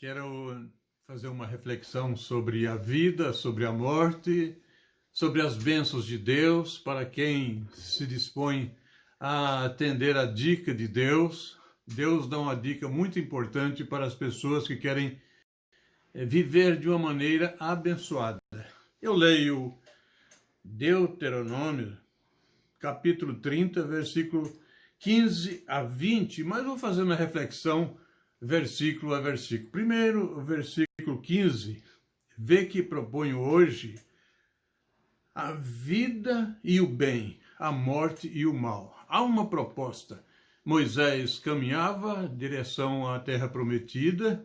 Quero fazer uma reflexão sobre a vida, sobre a morte, sobre as bênçãos de Deus, para quem se dispõe a atender a dica de Deus. Deus dá uma dica muito importante para as pessoas que querem viver de uma maneira abençoada. Eu leio Deuteronômio, capítulo 30, versículo 15 a 20, mas vou fazer uma reflexão versículo a versículo. Primeiro, o versículo 15, vê que proponho hoje a vida e o bem, a morte e o mal. Há uma proposta. Moisés caminhava em direção à terra prometida,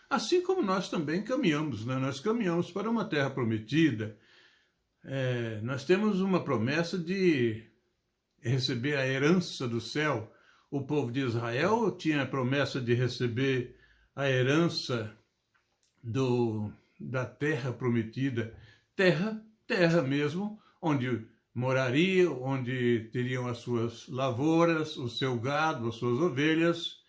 assim como nós também caminhamos, né? Nós caminhamos para uma terra prometida. Nós temos uma promessa de receber a herança do céu. O povo de Israel tinha a promessa de receber a herança da terra prometida, terra mesmo, onde moraria, onde teriam as suas lavouras, o seu gado, as suas ovelhas.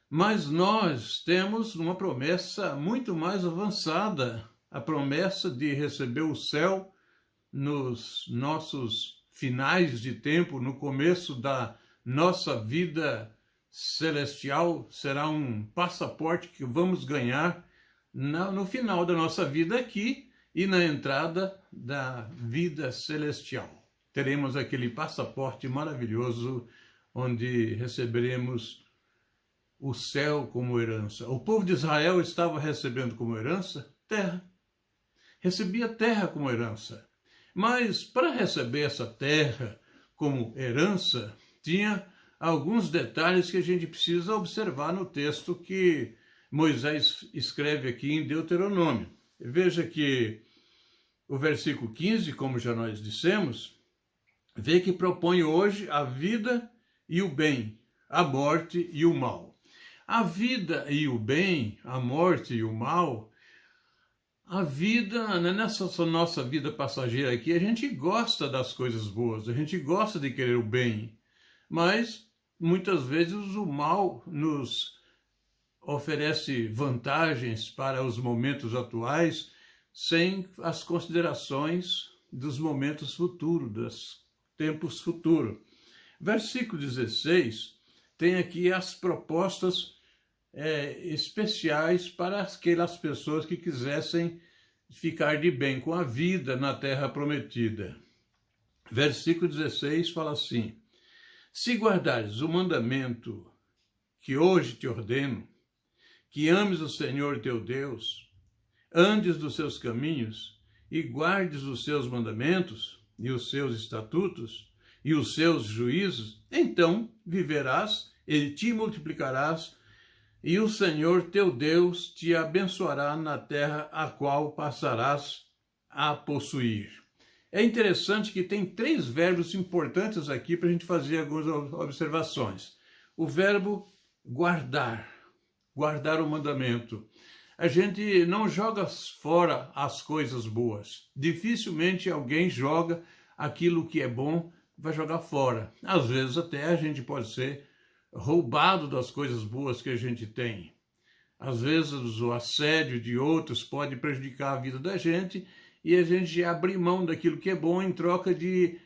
Mas nós temos uma promessa muito mais avançada, a promessa de receber o céu nos nossos finais de tempo, no começo da nossa vida celestial. Será um passaporte que vamos ganhar no final da nossa vida aqui e na entrada da vida celestial. Teremos aquele passaporte maravilhoso onde receberemos o céu como herança. O povo de Israel estava recebendo como herança terra. Recebia terra como herança. Mas para receber essa terra como herança, tinha alguns detalhes que a gente precisa observar no texto que Moisés escreve aqui em Deuteronômio. Veja que o versículo 15, como já nós dissemos, vê que propõe hoje a vida e o bem, a morte e o mal. A vida e o bem, a morte e o mal, a vida, nessa nossa vida passageira aqui, a gente gosta das coisas boas, a gente gosta de querer o bem, mas muitas vezes o mal nos oferece vantagens para os momentos atuais, sem as considerações dos momentos futuros, dos tempos futuros. Versículo 16 tem aqui as propostas especiais para aquelas pessoas que quisessem ficar de bem com a vida na terra prometida. Versículo 16 fala assim: se guardares o mandamento que hoje te ordeno, que ames o Senhor teu Deus, andes dos seus caminhos e guardes os seus mandamentos e os seus estatutos e os seus juízos, então viverás e te multiplicarás, e o Senhor teu Deus te abençoará na terra a qual passarás a possuir. É interessante que tem 3 verbos importantes aqui para a gente fazer algumas observações. O verbo guardar, guardar o mandamento. A gente não joga fora as coisas boas. Dificilmente alguém joga aquilo que é bom, vai jogar fora. Às vezes até a gente pode ser roubado das coisas boas que a gente tem. Às vezes o assédio de outros pode prejudicar a vida da gente e a gente abrir mão daquilo que é bom em troca de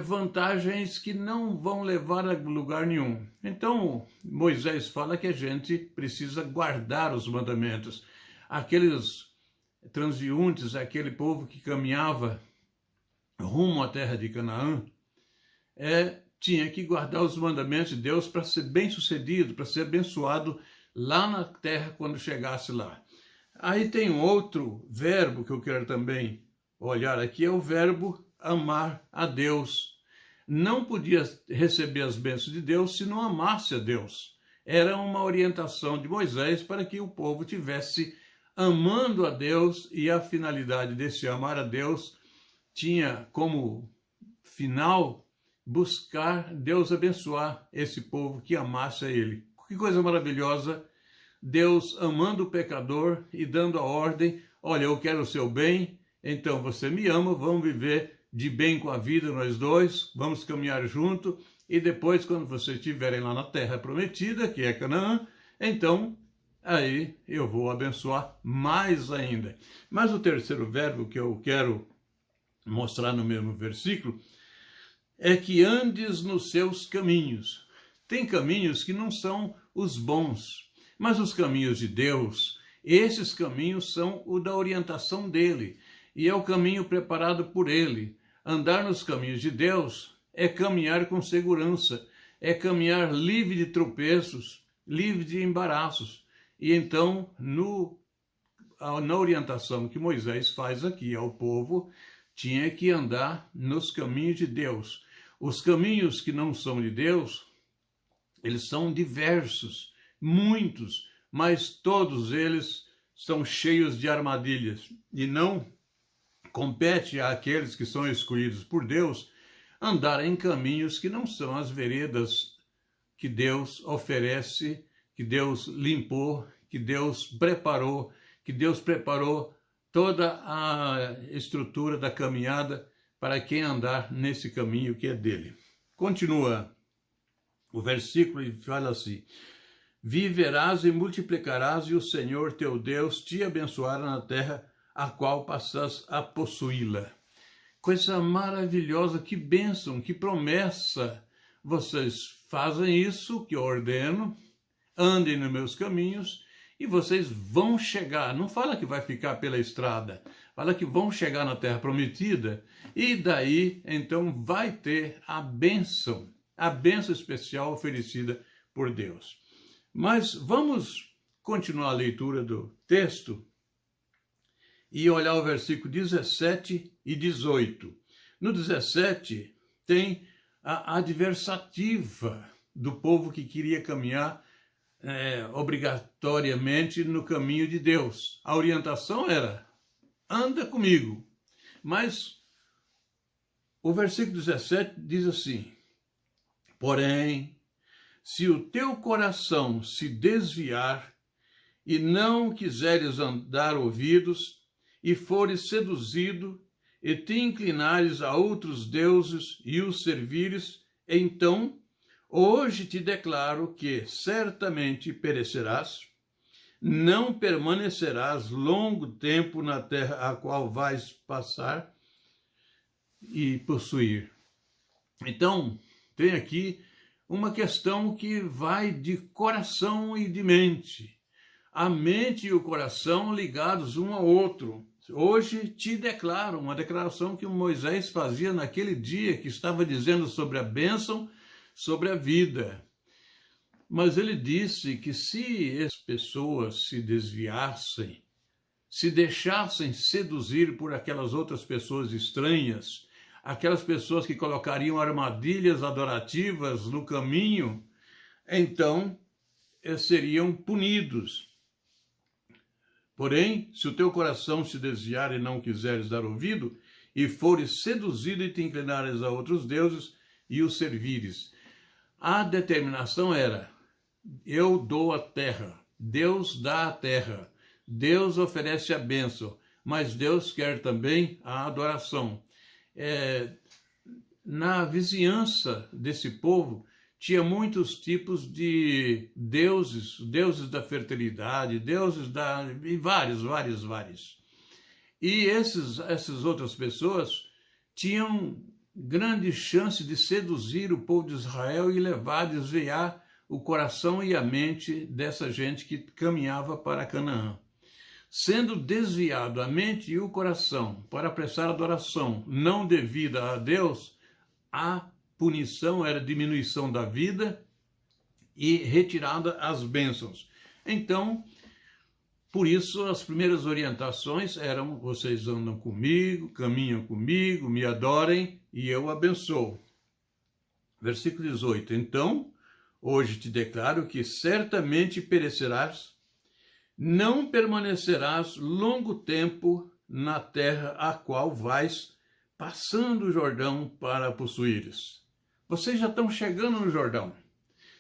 vantagens que não vão levar a lugar nenhum. Então, Moisés fala que a gente precisa guardar os mandamentos. Aqueles transeuntes, aquele povo que caminhava rumo à terra de Canaã, tinha que guardar os mandamentos de Deus para ser bem-sucedido, para ser abençoado lá na terra quando chegasse lá. Aí tem um outro verbo que eu quero também olhar aqui, é o verbo amar a Deus. Não podia receber as bênçãos de Deus se não amasse a Deus. Era uma orientação de Moisés para que o povo tivesse amando a Deus, e a finalidade desse amar a Deus tinha como final buscar Deus abençoar esse povo que amasse a Ele. Que coisa maravilhosa, Deus amando o pecador e dando a ordem: olha, eu quero o seu bem, então você me ama, vamos viver de bem com a vida nós dois, vamos caminhar junto, e depois, quando vocês estiverem lá na terra prometida, que é Canaã, então aí eu vou abençoar mais ainda. Mas o terceiro verbo que eu quero mostrar no mesmo versículo é que andes nos seus caminhos. Tem caminhos que não são os bons, mas os caminhos de Deus, esses caminhos são o da orientação dele, e é o caminho preparado por ele. Andar nos caminhos de Deus é caminhar com segurança, é caminhar livre de tropeços, livre de embaraços. E então, na orientação que Moisés faz aqui ao povo, tinha que andar nos caminhos de Deus. Os caminhos que não são de Deus, eles são diversos, muitos, mas todos eles são cheios de armadilhas. E não compete àqueles que são escolhidos por Deus andar em caminhos que não são as veredas que Deus oferece, que Deus limpou, que Deus preparou toda a estrutura da caminhada para quem andar nesse caminho que é dele. Continua o versículo e fala assim: viverás e multiplicarás, e o Senhor teu Deus te abençoará na terra a qual passas a possuí-la. Coisa maravilhosa, que bênção, que promessa. Vocês fazem isso que eu ordeno, andem nos meus caminhos e vocês vão chegar. Não fala que vai ficar pela estrada, fala que vão chegar na terra prometida e daí então vai ter a bênção especial oferecida por Deus. Mas vamos continuar a leitura do texto e olhar o versículo 17 e 18. No 17 tem a adversativa do povo que queria caminhar obrigatoriamente no caminho de Deus. A orientação era: anda comigo. Mas o versículo 17 diz assim: porém, se o teu coração se desviar e não quiseres dar ouvidos, e fores seduzido, e te inclinares a outros deuses e os servires, então, hoje te declaro que certamente perecerás, não permanecerás longo tempo na terra a qual vais passar e possuir. Então, tem aqui uma questão que vai de coração e de mente. A mente e o coração ligados um ao outro. Hoje te declaro, uma declaração que Moisés fazia naquele dia, que estava dizendo sobre a bênção, sobre a vida. Mas ele disse que se as pessoas se desviassem, se deixassem seduzir por aquelas outras pessoas estranhas, aquelas pessoas que colocariam armadilhas adorativas no caminho, então seriam punidos. Porém, se o teu coração se desviar e não quiseres dar ouvido, e fores seduzido e te inclinares a outros deuses e os servires. A determinação era: eu dou a terra, Deus dá a terra, Deus oferece a bênção, mas Deus quer também a adoração. Na vizinhança desse povo, tinha muitos tipos de deuses, deuses da fertilidade, e vários. E essas outras pessoas tinham grande chance de seduzir o povo de Israel e levar, desviar o coração e a mente dessa gente que caminhava para Canaã. Sendo desviado a mente e o coração para prestar adoração não devida a Deus, a punição era diminuição da vida e retirada as bênçãos. Então, por isso, as primeiras orientações eram: vocês andam comigo, caminham comigo, me adorem e eu abençoo. Versículo 18. Então, hoje te declaro que certamente perecerás, não permanecerás longo tempo na terra a qual vais passando o Jordão para possuíres. Vocês já estão chegando no Jordão.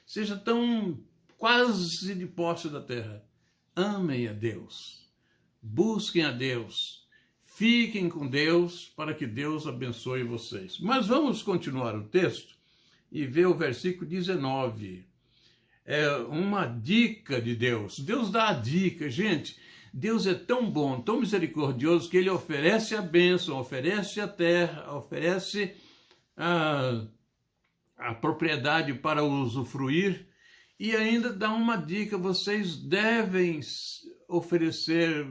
Vocês já estão quase de posse da terra. Amem a Deus. Busquem a Deus. Fiquem com Deus para que Deus abençoe vocês. Mas vamos continuar o texto e ver o versículo 19. é uma dica de Deus. Deus dá a dica, gente. Deus é tão bom, tão misericordioso, que ele oferece a bênção, oferece a terra, oferece a propriedade para usufruir e ainda dá uma dica: vocês devem oferecer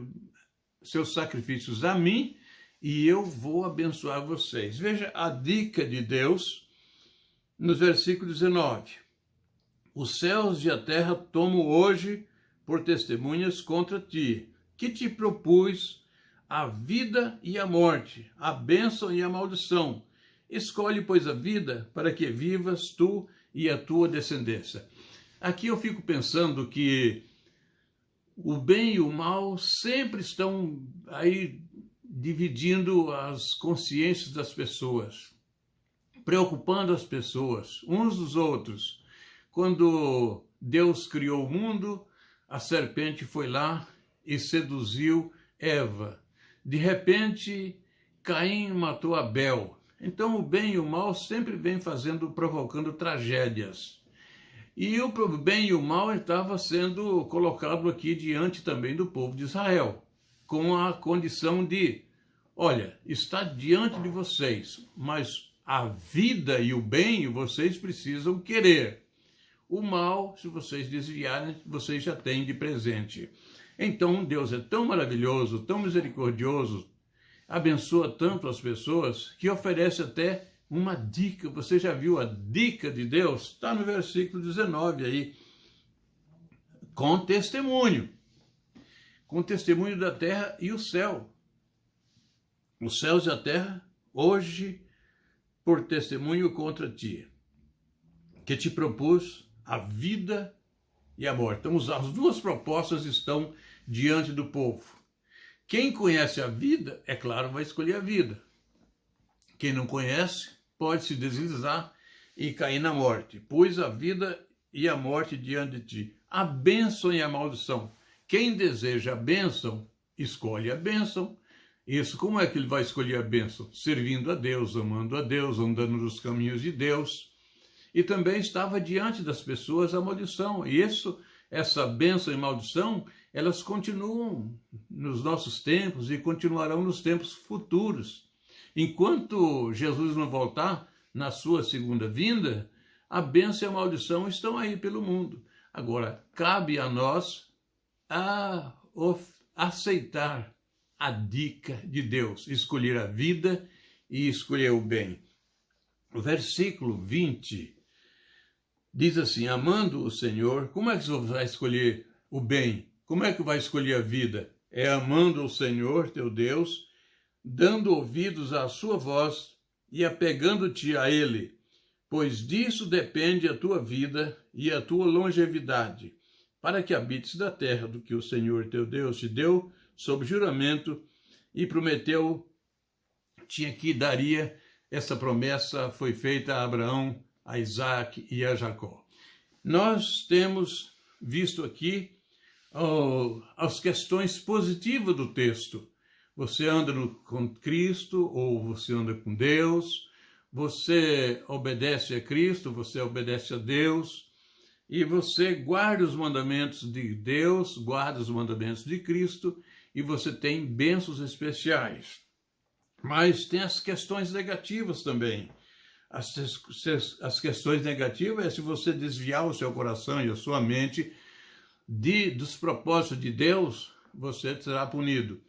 seus sacrifícios a mim e eu vou abençoar vocês. Veja a dica de Deus no versículo 19. Os céus e a terra tomo hoje por testemunhas contra ti, que te propus a vida e a morte, a bênção e a maldição. Escolhe, pois, a vida, para que vivas tu e a tua descendência. Aqui eu fico pensando que o bem e o mal sempre estão aí dividindo as consciências das pessoas, preocupando as pessoas, uns dos outros. Quando Deus criou o mundo, a serpente foi lá e seduziu Eva. De repente, Caim matou Abel. Então o bem e o mal sempre vem provocando tragédias. E o bem e o mal estava sendo colocado aqui diante também do povo de Israel, com a condição de: olha, está diante de vocês, mas a vida e o bem vocês precisam querer. O mal, se vocês desviarem, vocês já têm de presente. Então Deus é tão maravilhoso, tão misericordioso, abençoa tanto as pessoas, que oferece até uma dica. Você já viu a dica de Deus? Está no versículo 19 aí. Com testemunho da terra e o céu. Os céus e a terra, hoje, por testemunho contra ti, que te propus a vida e a morte. Então, as duas propostas estão diante do povo. Quem conhece a vida, é claro, vai escolher a vida. Quem não conhece, pode se deslizar e cair na morte. Pus a vida e a morte diante de ti, a bênção e a maldição. Quem deseja a bênção, escolhe a bênção. Isso, como é que ele vai escolher a bênção? Servindo a Deus, amando a Deus, andando nos caminhos de Deus. E também estava diante das pessoas a maldição. E essa bênção e maldição, elas continuam nos nossos tempos e continuarão nos tempos futuros. Enquanto Jesus não voltar na sua segunda vinda, a bênção e a maldição estão aí pelo mundo. Agora, cabe a nós aceitar a dica de Deus, escolher a vida e escolher o bem. O versículo 20 diz assim: amando o Senhor. Como é que você vai escolher o bem? Como é que vai escolher a vida? É amando o Senhor, teu Deus, dando ouvidos à sua voz e apegando-te a Ele, pois disso depende a tua vida e a tua longevidade, para que habites da terra do que o Senhor teu Deus te deu sob juramento e prometeu, tinha que daria. Essa promessa foi feita a Abraão, a Isaac e a Jacó. Nós temos visto aqui as questões positivas do texto. Você anda com Cristo ou você anda com Deus, você obedece a Cristo, você obedece a Deus, e você guarda os mandamentos de Deus, guarda os mandamentos de Cristo, e você tem bênçãos especiais. Mas tem as questões negativas também. As questões negativas é se você desviar o seu coração e a sua mente dos propósitos de Deus, você será punido.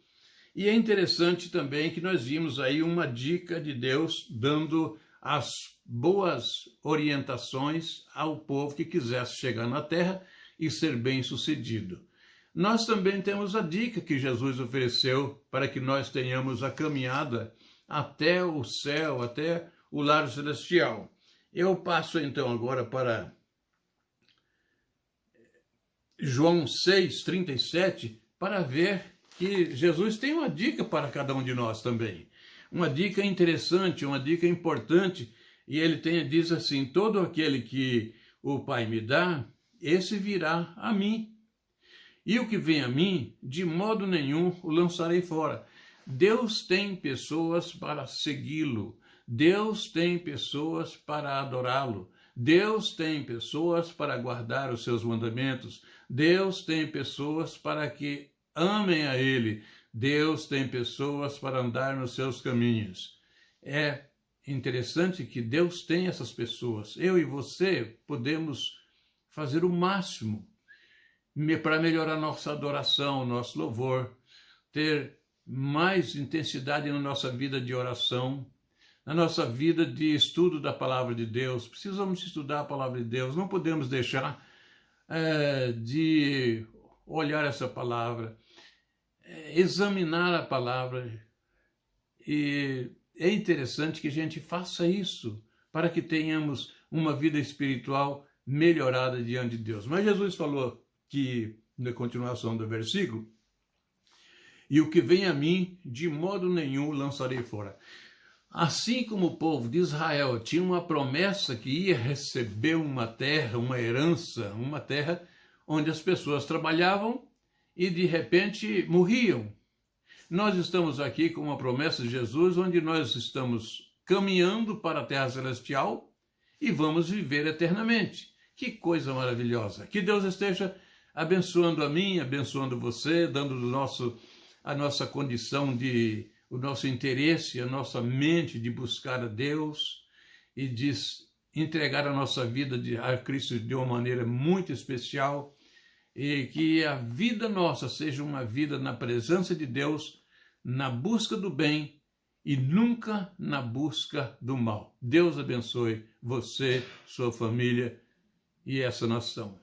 E é interessante também que nós vimos aí uma dica de Deus dando as boas orientações ao povo que quisesse chegar na terra e ser bem-sucedido. Nós também temos a dica que Jesus ofereceu para que nós tenhamos a caminhada até o céu, até o lar celestial. Eu passo então agora para João 6:37 para ver que Jesus tem uma dica para cada um de nós também. Uma dica interessante, uma dica importante, e ele diz assim: todo aquele que o Pai me dá, esse virá a mim. E o que vem a mim, de modo nenhum o lançarei fora. Deus tem pessoas para segui-lo. Deus tem pessoas para adorá-lo. Deus tem pessoas para guardar os seus mandamentos. Deus tem pessoas para que amem a Ele. Deus tem pessoas para andar nos seus caminhos. É interessante que Deus tem essas pessoas. Eu e você podemos fazer o máximo para melhorar nossa adoração, nosso louvor, ter mais intensidade na nossa vida de oração, na nossa vida de estudo da palavra de Deus. Precisamos estudar a palavra de Deus, não podemos deixar de olhar essa palavra, examinar a palavra. E é interessante que a gente faça isso para que tenhamos uma vida espiritual melhorada diante de Deus. Mas Jesus falou que, na continuação do versículo, e o que vem a mim, de modo nenhum lançarei fora. Assim como o povo de Israel tinha uma promessa que ia receber uma terra, uma herança, uma terra onde as pessoas trabalhavam e de repente morriam. Nós estamos aqui com uma promessa de Jesus, onde nós estamos caminhando para a terra celestial e vamos viver eternamente. Que coisa maravilhosa! Que Deus esteja abençoando a mim, abençoando você, dando a nossa condição o nosso interesse, a nossa mente de buscar a Deus e de entregar a nossa vida a Cristo de uma maneira muito especial, e que a vida nossa seja uma vida na presença de Deus, na busca do bem e nunca na busca do mal. Deus abençoe você, sua família e essa nação.